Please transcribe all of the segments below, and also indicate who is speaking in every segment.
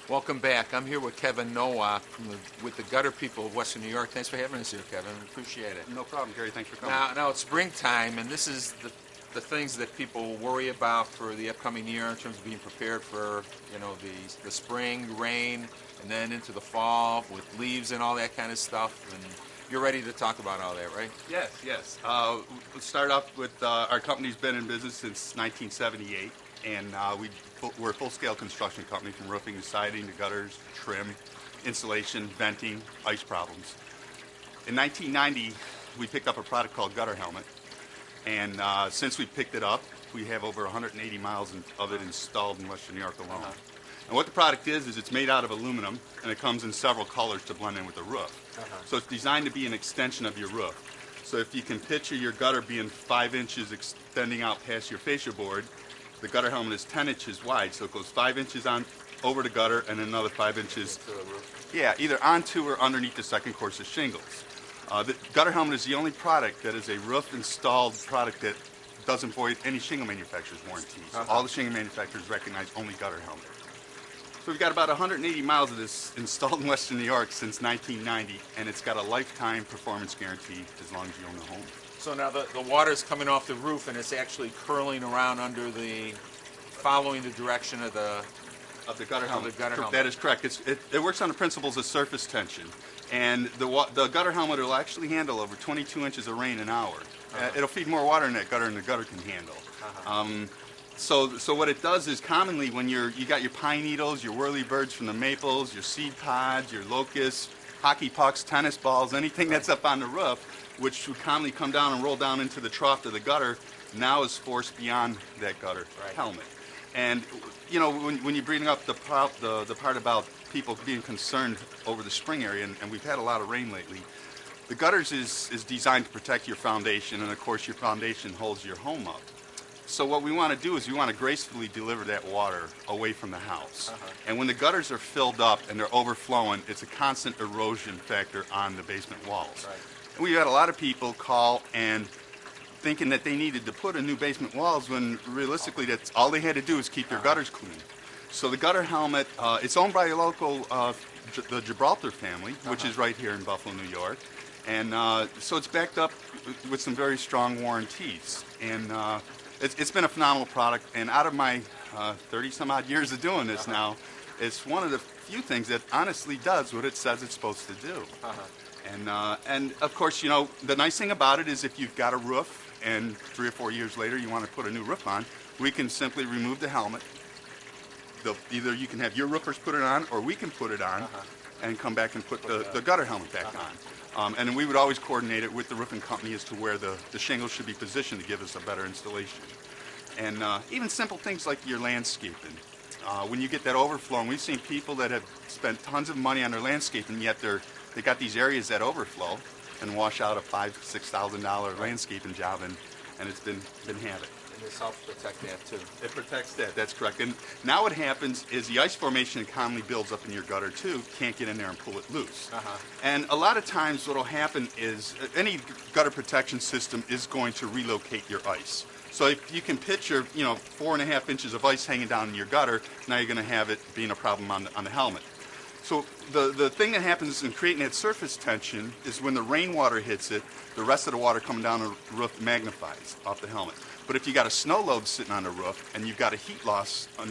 Speaker 1: Welcome back. I'm here with Kevin Nowak with the Gutter People of Western New York. Thanks for having us here, Kevin. We appreciate it.
Speaker 2: No problem, Gary. Thanks for coming.
Speaker 1: Now it's springtime, and this is the things that people worry about for the upcoming year in terms of being prepared for, the spring, rain, and then into the fall with leaves and all that kind of stuff. And you're ready to talk about all that, right?
Speaker 2: Yes. Let's start off with our company's been in business since 1978, and we're a full-scale construction company from roofing to siding to gutters, trim, insulation, venting, ice problems. In 1990, we picked up a product called Gutter Helmet, and since we picked it up, we have over 180 miles of it installed in Western New York alone. And what the product is it's made out of aluminum, and it comes in several colors to blend in with the roof. So it's designed to be an extension of your roof. So if you can picture your gutter being 5 inches extending out past your fascia board, the gutter helmet is 10 inches wide, so it goes 5 inches on over the gutter and another 5 inches, either onto or underneath the second course of shingles. The gutter helmet is the only product that is a roof-installed product that doesn't void any shingle manufacturer's warranties. All the shingle manufacturers recognize only gutter helmet. So we've got about 180 miles of this installed in Western New York since 1990, and it's got a lifetime performance guarantee as long as you own the home.
Speaker 1: So now the water's coming off the roof, and it's actually curling around following the direction of the
Speaker 2: gutter helmet.
Speaker 1: helmet.
Speaker 2: That is correct. It works on the principles of surface tension, and the gutter helmet will actually handle over 22 inches of rain an hour. It'll feed more water in that gutter than the gutter can handle. So what it does is commonly when you got your pine needles, your whirlybirds from the maples, your seed pods, your locusts, hockey pucks, tennis balls, anything that's up on the roof, which would commonly come down and roll down into the trough of the gutter, now is forced beyond that gutter helmet. And when you bring up the part about people being concerned over the spring area, and we've had a lot of rain lately, the gutters is designed to protect your foundation, and of course your foundation holds your home up. So what we want to do is we want to gracefully deliver that water away from the house. And when the gutters are filled up and they're overflowing, it's a constant erosion factor on the basement walls. And we've had a lot of people call and thinking that they needed to put in new basement walls when realistically that's all they had to do is keep their gutters clean. So the gutter helmet, it's owned by a local, the Gibraltar family, which is right here in Buffalo, New York. And so it's backed up with some very strong warranties. And it's been a phenomenal product, and out of my 30-some-odd years of doing this now, it's one of the few things that honestly does what it says it's supposed to do. And of course, the nice thing about it is if you've got a roof and 3 or 4 years later you want to put a new roof on, we can simply remove the helmet. Either you can have your roofers put it on, or we can put it on and come back and put the gutter helmet back on. And we would always coordinate it with the roofing company as to where the shingles should be positioned to give us a better installation. And even simple things like your landscaping. When you get that overflow, and we've seen people that have spent tons of money on their landscaping, yet they got these areas that overflow and wash out a $5,000-$6,000 landscaping job, and it's been havoc.
Speaker 1: And this helps protect that too.
Speaker 2: It protects that, that's correct. And now what happens is the ice formation that commonly builds up in your gutter too can't get in there and pull it loose. And a lot of times what will happen is any gutter protection system is going to relocate your ice. So if you can picture, 4.5 inches of ice hanging down in your gutter, now you're going to have it being a problem on the helmet. So the thing that happens in creating that surface tension is when the rainwater hits it, the rest of the water coming down the roof magnifies off the helmet. But if you got a snow load sitting on the roof and you've got a heat loss on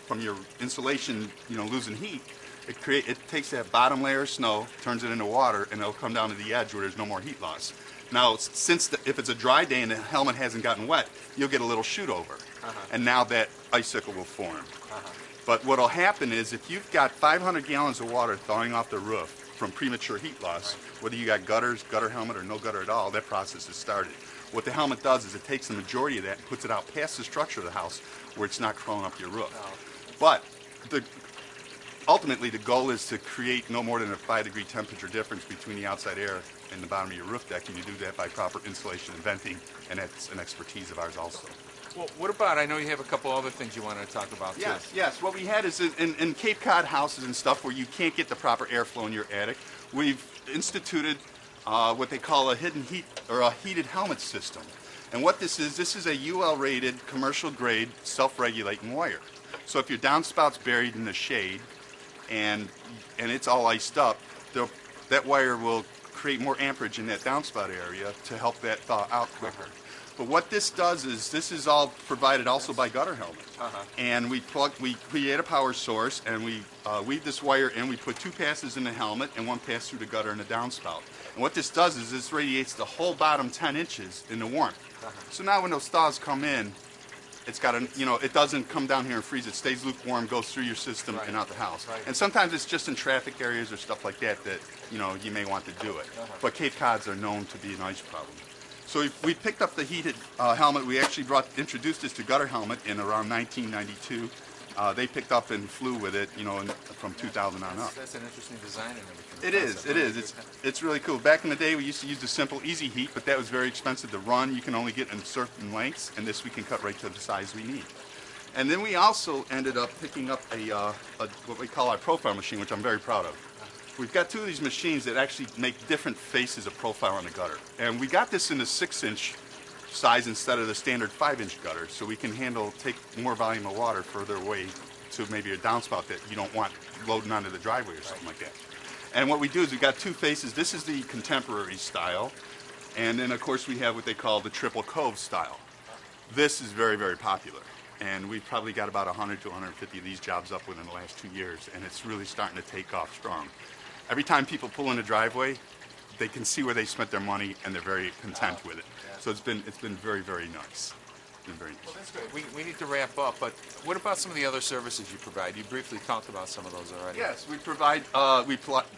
Speaker 2: from your insulation, losing heat, it takes that bottom layer of snow, turns it into water, and it'll come down to the edge where there's no more heat loss. Now, if it's a dry day and the helmet hasn't gotten wet, you'll get a little shoot over, and now that icicle will form. But what will happen is if you've got 500 gallons of water thawing off the roof from premature heat loss, whether you got gutters, gutter helmet, or no gutter at all, that process has started. What the helmet does is it takes the majority of that and puts it out past the structure of the house where it's not crawling up your roof. But ultimately the goal is to create no more than a 5-degree temperature difference between the outside air and the bottom of your roof deck, and you do that by proper insulation and venting, and that's an expertise of ours also.
Speaker 1: Well, what about, I know you have a couple other things you want to talk about too.
Speaker 2: Yes. What we had is in Cape Cod houses and stuff where you can't get the proper airflow in your attic, we've instituted what they call a hidden heat or a heated helmet system. And what this is a UL-rated, commercial-grade, self-regulating wire. So if your downspouts buried in the shade, and it's all iced up, that wire will create more amperage in that downspout area to help that thaw out quicker. But what this does is, this is all provided also by Gutter Helmet. And we create a power source, and we weave this wire in. We put 2 passes in the helmet and 1 pass through the gutter and the downspout. And what this does is this radiates the whole bottom 10 inches in the warmth. So now when those thaws come in, it's got it doesn't come down here and freeze. It stays lukewarm, goes through your system and out the house. And sometimes it's just in traffic areas or stuff like that you may want to do it. But Cape Cods are known to be an ice problem. So we picked up the heated helmet. We actually introduced this to Gutter Helmet in around 1992. They picked up and flew with it, from 2000 on up.
Speaker 1: That's an interesting design and everything.
Speaker 2: It is. It's really cool. Back in the day, we used to use the simple Easy Heat, but that was very expensive to run. You can only get in certain lengths, and this we can cut right to the size we need. And then we also ended up picking up what we call our profile machine, which I'm very proud of. We've got 2 of these machines that actually make different faces of profile on the gutter. And we got this in the 6-inch size instead of the standard 5-inch gutter, so we can take more volume of water further away to maybe a downspout that you don't want loading onto the driveway or something like that. And what we do is we've got 2 faces. This is the contemporary style, and then of course we have what they call the triple cove style. This is very, very popular, and we've probably got about 100 to 150 of these jobs up within the last 2 years, and it's really starting to take off strong. Every time people pull in a driveway, they can see where they spent their money, and they're very content with it. So it's been very, very nice. Well,
Speaker 1: that's great. We need to wrap up, but what about some of the other services you provide? You briefly talked about some of those already.
Speaker 2: Yes, we provide.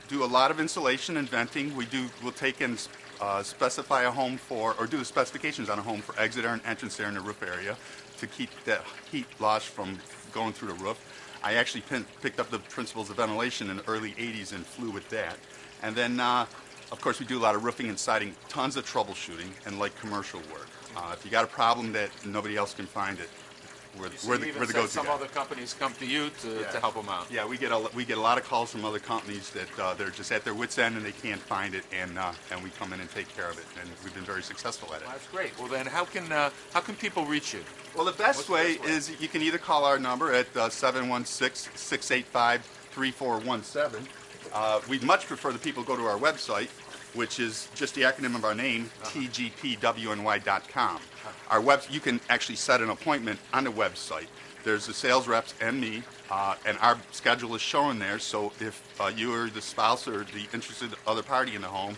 Speaker 2: Do a lot of insulation and venting. We'll take and specify a home or do the specifications on a home for exit air and entrance air in the roof area to keep that heat loss from going through the roof. I actually picked up the principles of ventilation in the early 80s and flew with that. And then, of course, we do a lot of roofing and siding, tons of troubleshooting, and light commercial work. If you got a problem that nobody else can find it, we're the go-to guy.
Speaker 1: Some other companies come to you to help them out.
Speaker 2: Yeah, we get a lot of calls from other companies that they're just at their wits' end and they can't find it, and we come in and take care of it, and we've been very successsul at it.
Speaker 1: Well, that's great. Well, then, how can people reach you?
Speaker 2: Well, the best way is you can either call our number at 716-685-3417. We'd much prefer that people go to our website, which is just the acronym of our name, tgpwny.com. You can actually set an appointment on the website. There's the sales reps and me, and our schedule is shown there. So if you or the spouse or the interested other party in the home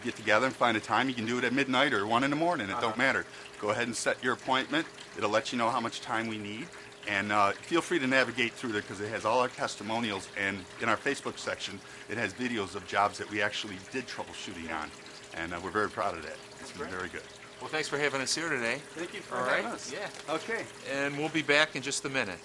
Speaker 2: get together and find a time, you can do it at midnight or 1 in the morning. It don't matter. Go ahead and set your appointment. It'll let you know how much time we need. And feel free to navigate through there because it has all our testimonials. And in our Facebook section, it has videos of jobs that we actually did troubleshooting on. And we're very proud of that. It's been very good.
Speaker 1: Well, thanks for having us here today.
Speaker 2: Thank you for having us.
Speaker 1: Yeah.
Speaker 2: Okay.
Speaker 1: And we'll be back in just a minute.